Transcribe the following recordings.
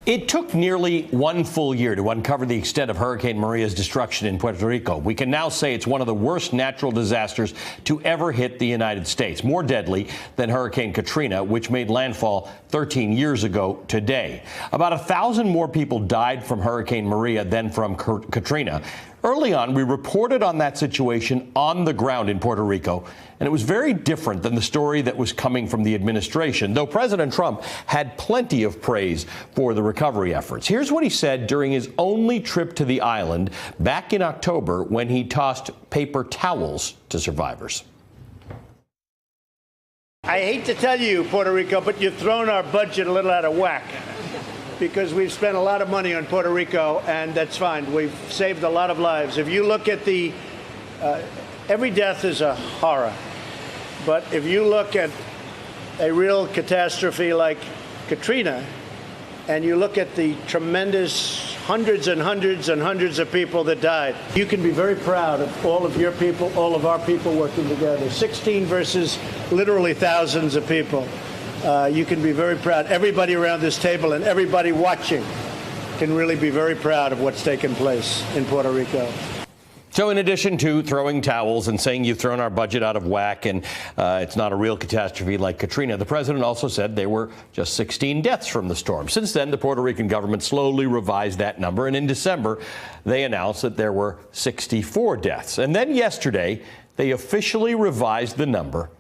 It took nearly one full year to uncover the extent of Hurricane Maria's destruction in Puerto Rico. We can now say it's one of the worst natural disasters to ever hit the United States, more deadly than Hurricane Katrina, which made landfall 13 years ago today. About 1,000 more people died from Hurricane Maria than from Katrina. Early on, we reported on that situation on the ground in Puerto Rico, and it was very different than the story that was coming from the administration, though President Trump had plenty of praise for the recovery efforts. Here's what he said during his only trip to the island back in October when he tossed paper towels to survivors. I hate to tell you, Puerto Rico, but you've thrown our budget a little out of whack, because we've spent a lot of money on Puerto Rico, and that's fine. We've saved a lot of lives. If you look at every death is a horror. But if you look at a real catastrophe like Katrina, and you look at the tremendous hundreds and hundreds and hundreds of people that died, you can be very proud of all of your people, all of our people working together. 16 versus literally thousands of people. You can be very proud. Everybody around this table and everybody watching can really be very proud of what's taken place in Puerto Rico. So in addition to throwing towels and saying you've thrown our budget out of whack and it's not a real catastrophe like Katrina, the president also said there were just 16 deaths from the storm. Since then, the Puerto Rican government slowly revised that number, and in December, they announced that there were 64 deaths. And then yesterday, they officially revised the number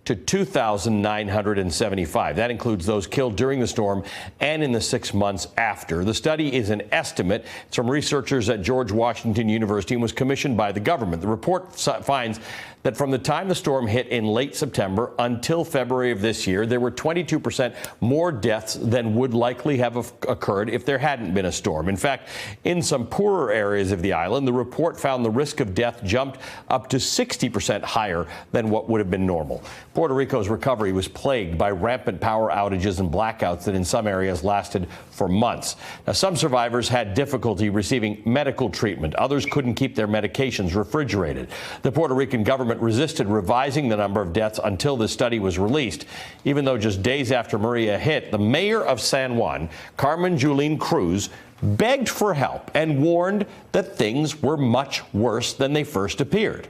to 2,975. That includes those killed during the storm and in the 6 months after. The study is an estimate. It's from researchers at George Washington University and was commissioned by the government. The report finds that from the time the storm hit in late September until February of this year, there were 22% more deaths than would likely have occurred if there hadn't been a storm. In fact, in some poorer areas of the island, the report found the risk of death jumped up to 60% higher than what would have been normal. Puerto Rico's recovery was plagued by rampant power outages and blackouts that in some areas lasted for months. Now, some survivors had difficulty receiving medical treatment. Others couldn't keep their medications refrigerated. The Puerto Rican government resisted revising the number of deaths until this study was released, even though just days after Maria hit, the mayor of San Juan, Carmen Yulín Cruz, begged for help and warned that things were much worse than they first appeared.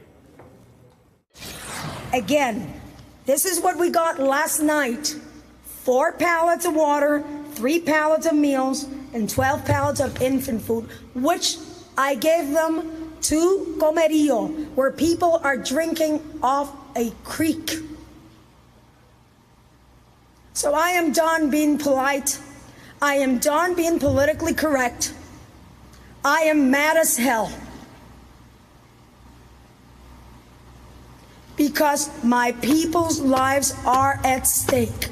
Again, this is what we got last night: 4 pallets of water, 3 pallets of meals, and 12 pallets of infant food, which I gave them to Comerío, where people are drinking off a creek. So I am done being polite. I am done being politically correct. I am mad as hell, because my people's lives are at stake.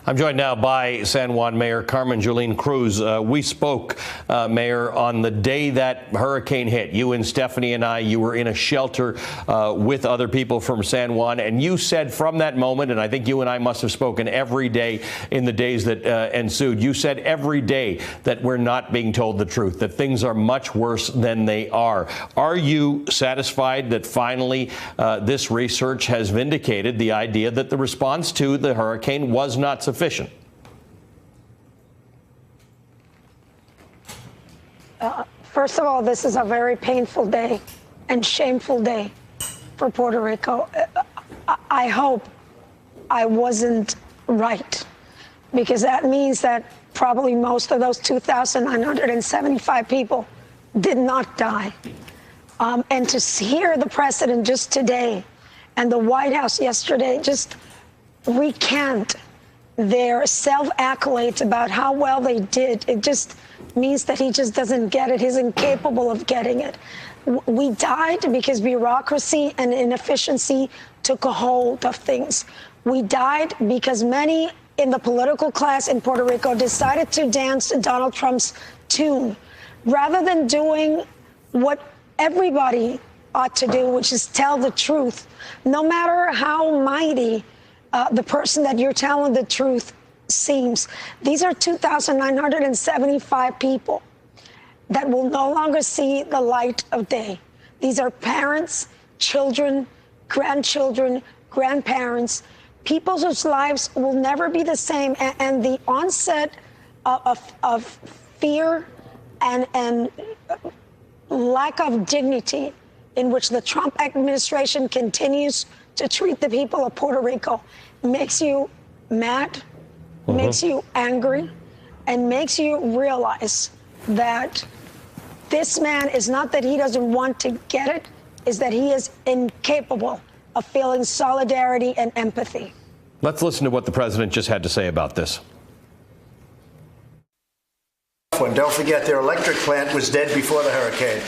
I'm joined now by San Juan Mayor Carmen Yulín Cruz. We spoke, Mayor, on the day that hurricane hit. You and Stephanie and I, you were in a shelter with other people from San Juan, and you said from that moment, and I think you and I must have spoken every day in the days that ensued, you said every day that we're not being told the truth, that things are much worse than they are. Are you satisfied that finally this research has vindicated the idea that the response to the hurricane was not sufficient? First of all, this is a very painful day and shameful day for Puerto Rico. I hope I wasn't right, because that means that probably most of those 2,975 people did not die. And to hear the president just today and the White House yesterday just recant their self-accolades about how well they did, it just means that he just doesn't get it. He's incapable of getting it. We died because bureaucracy and inefficiency took a hold of things. We died because many in the political class in Puerto Rico decided to dance to Donald Trump's tune, rather than doing what everybody ought to do, which is tell the truth, no matter how mighty the person that you're telling the truth seems. These are 2,975 people that will no longer see the light of day. These are parents, children, grandchildren, grandparents, people's lives will never be the same. And the onset of fear and lack of dignity in which the Trump administration continues to treat the people of Puerto Rico makes you mad, makes you angry, and makes you realize that this man is not that he doesn't want to get it, is that he is incapable of feeling solidarity and empathy. Let's listen to what the president just had to say about this. And don't forget, their electric plant was dead before the hurricane.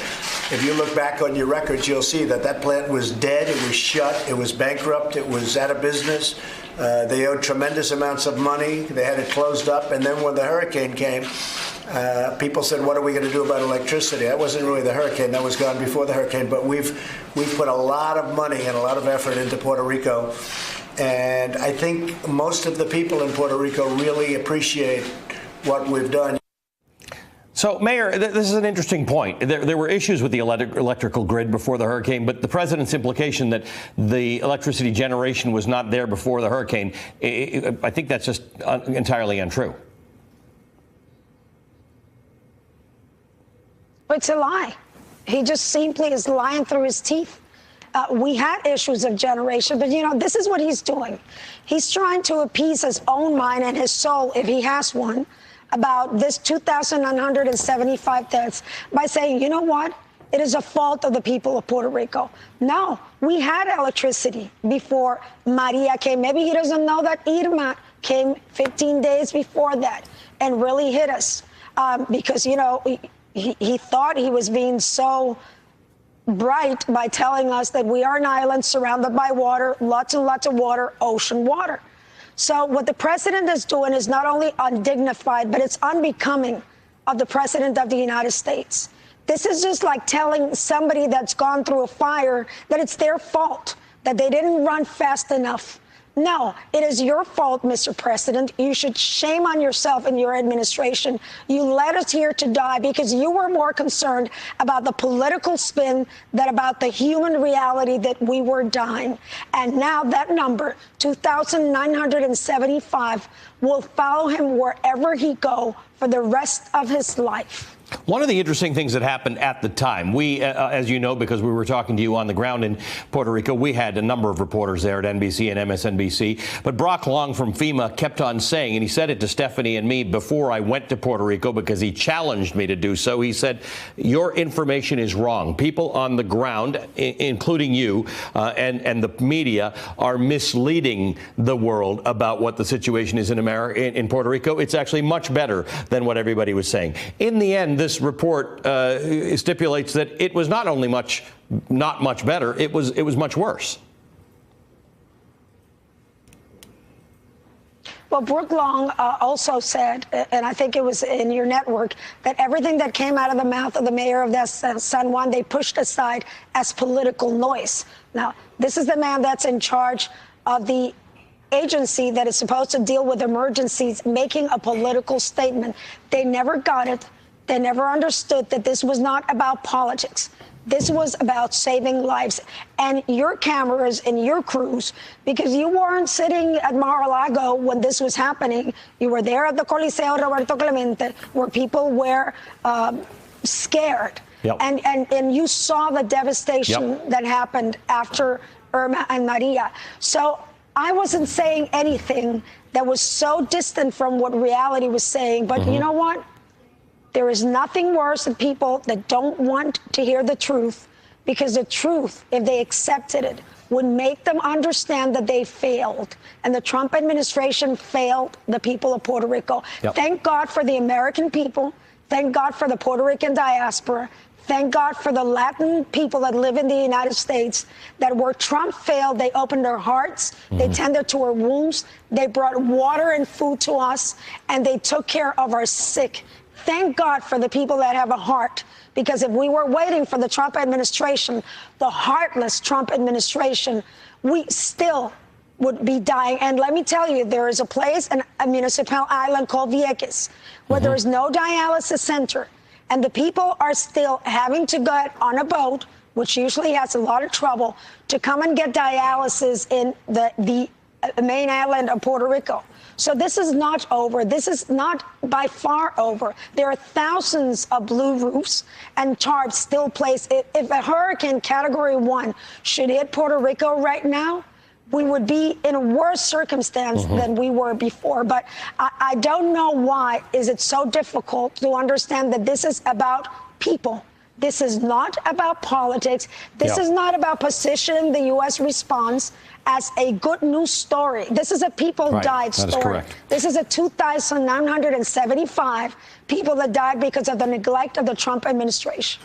If you look back on your records, you'll see that that plant was dead, it was shut, it was bankrupt, it was out of business. They owed tremendous amounts of money. They had it closed up. And then when the hurricane came, people said, what are we going to do about electricity? That wasn't really the hurricane. That was gone before the hurricane. But we've put a lot of money and a lot of effort into Puerto Rico. And I think most of the people in Puerto Rico really appreciate what we've done. So, Mayor, this is an interesting point. There were issues with the electrical grid before the hurricane, but the president's implication that the electricity generation was not there before the hurricane, I think that's just entirely untrue. It's a lie. He just simply is lying through his teeth. We had issues of generation, but, this is what he's doing. He's trying to appease his own mind and his soul, if he has one, about this 2,975 deaths by saying, you know what? It is a fault of the people of Puerto Rico. No, we had electricity before Maria came. Maybe he doesn't know that Irma came 15 days before that and really hit us because, he thought he was being so bright by telling us that we are an island surrounded by water, lots and lots of water, ocean water. So what the president is doing is not only undignified, but it's unbecoming of the president of the United States. This is just like telling somebody that's gone through a fire that it's their fault, that they didn't run fast enough. No, it is your fault, Mr. President. You should shame on yourself and your administration. You led us here to die because you were more concerned about the political spin than about the human reality that we were dying. And now that number, 2,975, will follow him wherever he go for the rest of his life. One of the interesting things that happened at the time, we, as you know, because we were talking to you on the ground in Puerto Rico, we had a number of reporters there at NBC and MSNBC. But Brock Long from FEMA kept on saying, and he said it to Stephanie and me before I went to Puerto Rico because he challenged me to do so. He said, your information is wrong. People on the ground, including you and the media, are misleading the world about what the situation is in Puerto Rico. It's actually much better than what everybody was saying. In the end, this report stipulates that it was not only not much better, it was much worse. Well, Brook Long also said, and I think it was in your network, that everything that came out of the mouth of the mayor of San Juan, they pushed aside as political noise. Now, this is the man that's in charge of the agency that is supposed to deal with emergencies, making a political statement. They never got it. They never understood that this was not about politics. This was about saving lives. And your cameras and your crews, because you weren't sitting at Mar-a-Lago when this was happening. You were there at the Coliseo Roberto Clemente, where people were scared. Yep. And you saw the devastation that happened after Irma and Maria. So I wasn't saying anything that was so distant from what reality was saying. But you know what? There is nothing worse than people that don't want to hear the truth, because the truth, if they accepted it, would make them understand that they failed. And the Trump administration failed the people of Puerto Rico. Yep. Thank God for the American people. Thank God for the Puerto Rican diaspora. Thank God for the Latin people that live in the United States, that where Trump failed, they opened their hearts, they tended to our wounds, they brought water and food to us, and they took care of our sick. Thank God for the people that have a heart, because if we were waiting for the Trump administration, the heartless Trump administration, we still would be dying. And let me tell you, there is a place, a municipal island called Vieques, where there is no dialysis center. And the people are still having to get on a boat, which usually has a lot of trouble, to come and get dialysis in the main island of Puerto Rico. So this is not over. This is not by far over. There are thousands of blue roofs and tarps still placed. If a hurricane category 1 should hit Puerto Rico right now, we would be in a worse circumstance than we were before. But I don't know why is it so difficult to understand that this is about people. This is not about politics. This is not about positioning the U.S. response as a good news story. This is a people died story. That is correct. This is a 2,975 people that died because of the neglect of the Trump administration.